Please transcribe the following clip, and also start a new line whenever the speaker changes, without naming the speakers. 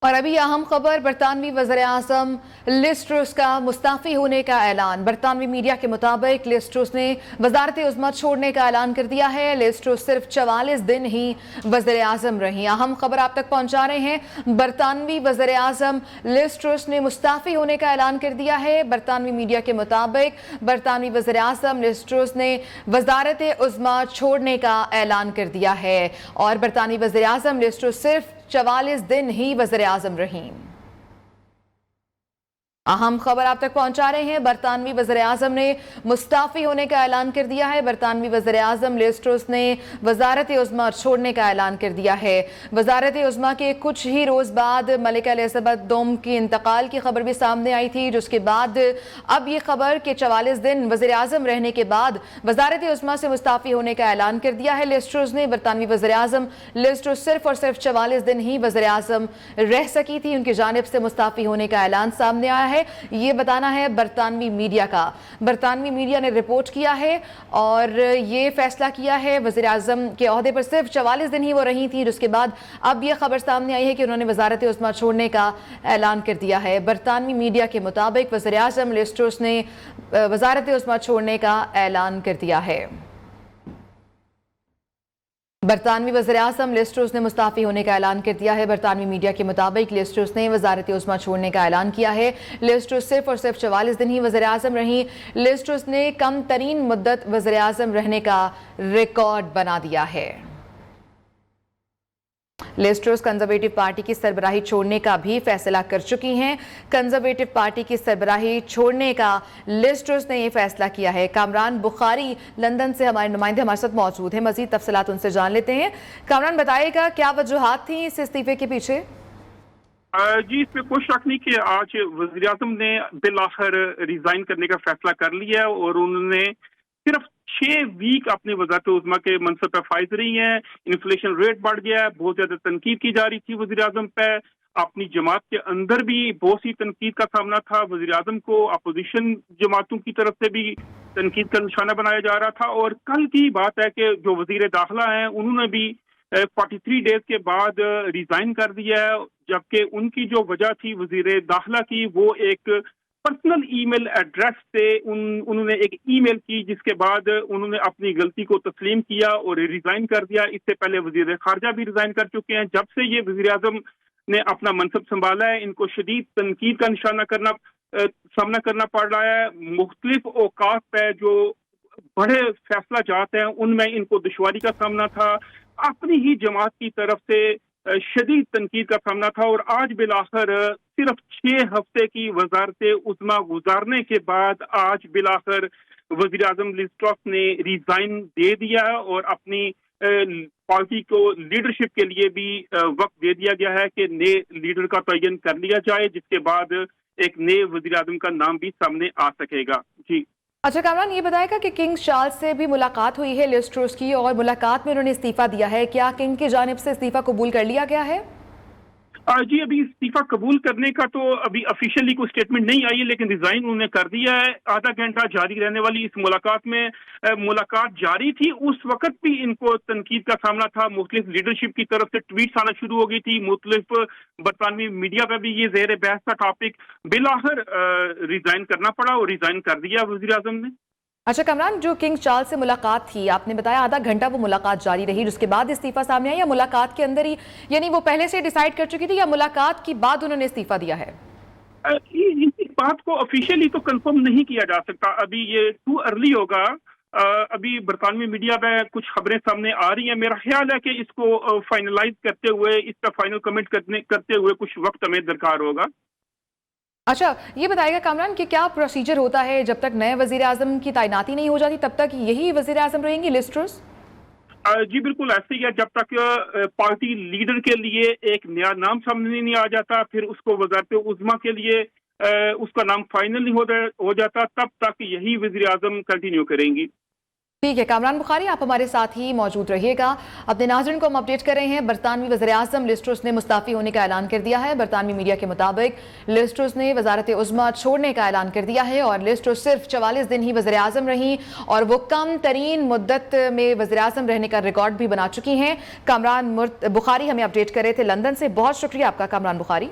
اور ابھی اہم خبر، برطانوی وزیر اعظم لیز ٹرس کا مستعفی ہونے کا اعلان۔ برطانوی میڈیا کے مطابق لیز ٹرس نے وزارت عظمیٰ چھوڑنے کا اعلان کر دیا ہے۔ لیز ٹرس صرف 44 دن ہی وزیر اعظم رہیں۔ اہم خبر آپ تک پہنچا رہے ہیں، برطانوی وزیر اعظم لیز ٹرس نے مستعفی ہونے کا اعلان کر دیا ہے۔ برطانوی میڈیا کے مطابق برطانوی وزیر اعظم لیز ٹرس نے وزارت عظمیٰ چھوڑنے کا اعلان کر دیا ہے، اور برطانوی وزیر اعظم لیز ٹرس صرف 44 دن ہی وزیر اعظم رہیں۔ اہم خبر آپ تک پہنچا رہے ہیں، برطانوی وزیر اعظم نے مستعفی ہونے کا اعلان کر دیا ہے۔ برطانوی وزیر اعظم لیز ٹرس نے وزارت عظمیٰ چھوڑنے کا اعلان کر دیا ہے۔ وزارت عظمیٰ کے کچھ ہی روز بعد ملکہ الزبیتھ دوم کی انتقال کی خبر بھی سامنے آئی تھی، جس کے بعد اب یہ خبر کہ 44 دن وزیر اعظم رہنے کے بعد وزارت عظمیٰ سے مستعفی ہونے کا اعلان کر دیا ہے لیز ٹرس نے۔ برطانوی وزیر اعظم لیز ٹرس صرف اور صرف 44 دن ہی وزیر اعظم رہ سکی تھی، ان کی جانب سے مستعفی ہونے کا اعلان سامنے آیا ہے۔ یہ بتانا ہے برطانوی میڈیا کا۔ برطانوی میڈیا نے رپورٹ کیا ہے اور یہ فیصلہ کیا ہے، وزیر اعظم کے عہدے پر صرف 44 دن ہی وہ رہی تھی، جس کے بعد اب یہ خبر سامنے آئی ہے کہ انہوں نے وزارت عظمیٰ چھوڑنے کا اعلان کر دیا ہے۔ برطانوی میڈیا کے مطابق وزیر اعظم لیز ٹرس نے وزارت عظمیٰ چھوڑنے کا اعلان کر دیا ہے۔ برطانوی وزیر اعظم لیز ٹرس نے مستعفی ہونے کا اعلان کر دیا ہے۔ برطانوی میڈیا کے مطابق لیز ٹرس نے وزارت عظمیٰ چھوڑنے کا اعلان کیا ہے۔ لیز ٹرس صرف اور صرف 44 دن ہی وزیر اعظم رہیں۔ لیز ٹرس نے کم ترین مدت وزیر اعظم رہنے کا ریکارڈ بنا دیا ہے۔ لیز ٹرس کنزرویٹو پارٹی کی سربراہی چھوڑنے کا بھی فیصلہ کر چکی ہیں۔ کنزرویٹو پارٹی کی سربراہی چھوڑنے کا لیز ٹرس نے یہ فیصلہ کیا ہے۔ کامران بخاری لندن سے ہمارے نمائندے ہمارے ساتھ موجود ہیں، مزید تفصیلات ان سے جان لیتے ہیں۔ کامران، بتائے گا کیا وجوہات تھیں اس استعفے کے پیچھے؟
جی، اس میں کوئی شک نہیں کہ آج وزیر اعظم نے بالآخر ریزائن کرنے کا فیصلہ کر لیا ہے، اور انہوں نے صرف 6 ویک اپنے وزارت عظمیٰ کے منصب پہ فائز رہی ہیں۔ انفلیشن ریٹ بڑھ گیا ہے، بہت زیادہ تنقید کی جا رہی تھی وزیر اعظم پہ، اپنی جماعت کے اندر بھی بہت سی تنقید کا سامنا تھا وزیر اعظم کو، اپوزیشن جماعتوں کی طرف سے بھی تنقید کا نشانہ بنایا جا رہا تھا۔ اور کل کی بات ہے کہ جو وزیر داخلہ ہیں انہوں نے بھی 43 ڈیز کے بعد ریزائن کر دیا ہے، جبکہ ان کی جو وجہ تھی وزیر داخلہ کی، وہ ایک پرسنل ای میل ایڈریس سے انہوں نے ایک ای میل کی، جس کے بعد انہوں نے اپنی غلطی کو تسلیم کیا اور ریزائن کر دیا۔ اس سے پہلے وزیر خارجہ بھی ریزائن کر چکے ہیں۔ جب سے یہ وزیر اعظم نے اپنا منصب سنبھالا ہے، ان کو شدید تنقید کا سامنا کرنا پڑ رہا ہے۔ مختلف اوقات پہ جو بڑے فیصلہ جات ہیں ان میں ان کو دشواری کا سامنا تھا، اپنی ہی جماعت کی طرف سے شدید تنقید کا سامنا تھا، اور آج بالآخر صرف 6 ہفتے کی وزارت عظمیٰ گزارنے کے بعد آج بالآخر وزیر اعظم لیز ٹرس نے ریزائن دے دیا، اور اپنی پارٹی کو لیڈرشپ کے لیے بھی وقت دے دیا گیا ہے کہ نئے لیڈر کا تعین کر لیا جائے، جس کے بعد ایک نئے وزیر اعظم کا نام بھی سامنے آ سکے گا۔ جی
اچھا کامران، یہ بتائے گا کہ کنگ چارلس سے بھی ملاقات ہوئی ہے لیز ٹرس کی، اور ملاقات میں انہوں نے استعفیٰ دیا ہے، کیا کنگ کی جانب سے استعفیٰ قبول کر لیا گیا ہے؟
جی، ابھی استعفیٰ قبول کرنے کا تو ابھی آفیشیلی کوئی اسٹیٹمنٹ نہیں آئی ہے، لیکن ریزائن انہوں نے کر دیا ہے۔ آدھا گھنٹہ جاری رہنے والی اس ملاقات میں ملاقات جاری تھی، اس وقت بھی ان کو تنقید کا سامنا تھا، مختلف لیڈرشپ کی طرف سے ٹویٹس آنا شروع ہو گئی تھی، مختلف برطانوی میڈیا پہ بھی یہ زیر بحث کا ٹاپک۔ بالآخر ریزائن کرنا پڑا اور ریزائن کر دیا وزیر اعظم نے۔
اچھا کامران، جو کنگ چارلس سے ملاقات تھی، آپ نے بتایا آدھا گھنٹہ وہ ملاقات جاری رہی، جس کے بعد استعفیٰ سامنے آیا، یا ملاقات کے اندر ہی، یعنی وہ پہلے سے ڈیسائیڈ کر چکی تھی یا ملاقات کی بعد انہوں نے استعفیٰ دیا ہے؟
اس بات کو آفیشیلی تو کنفرم نہیں کیا جا سکتا، ابھی یہ ٹو ارلی ہوگا۔ ابھی برطانوی میڈیا میں کچھ خبریں سامنے آ رہی ہیں، میرا خیال ہے کہ اس کو فائنلائز کرتے ہوئے، اس کا فائنل کمنٹ کرتے ہوئے کچھ وقت ہمیں درکار ہوگا۔
اچھا، یہ بتائے گا کامران کہ کیا پروسیجر ہوتا ہے جب تک نئے وزیر اعظم کی تعیناتی نہیں ہو جاتی تب تک یہی وزیر اعظم رہیں گی لیز ٹرس؟
جی بالکل ایسے ہی ہے، جب تک پارٹی لیڈر کے لیے ایک نیا نام سامنے نہیں آ جاتا، پھر اس کو وزارت عظمیٰ کے لیے اس کا نام فائنل نہیں ہو جاتا، تب تک یہی وزیر اعظم کنٹینیو کریں گی۔
ٹھیک ہے کامران بخاری، آپ ہمارے ساتھ ہی موجود رہیے گا۔ اپنے ناظرین کو ہم اپڈیٹ کر رہے ہیں۔ برطانوی وزیراعظم لیز ٹرس نے مستعفی ہونے کا اعلان کر دیا ہے۔ برطانوی میڈیا کے مطابق لیز ٹرس نے وزارت عظمیٰ چھوڑنے کا اعلان کر دیا ہے اور لیز ٹرس صرف 44 دن ہی وزیراعظم رہیں اور وہ کم ترین مدت میں وزیراعظم رہنے کا ریکارڈ بھی بنا چکی ہیں۔ کامران بخاری ہمیں اپڈیٹ کر رہے تھے لندن سے، بہت شکریہ آپ کا کامران بخاری۔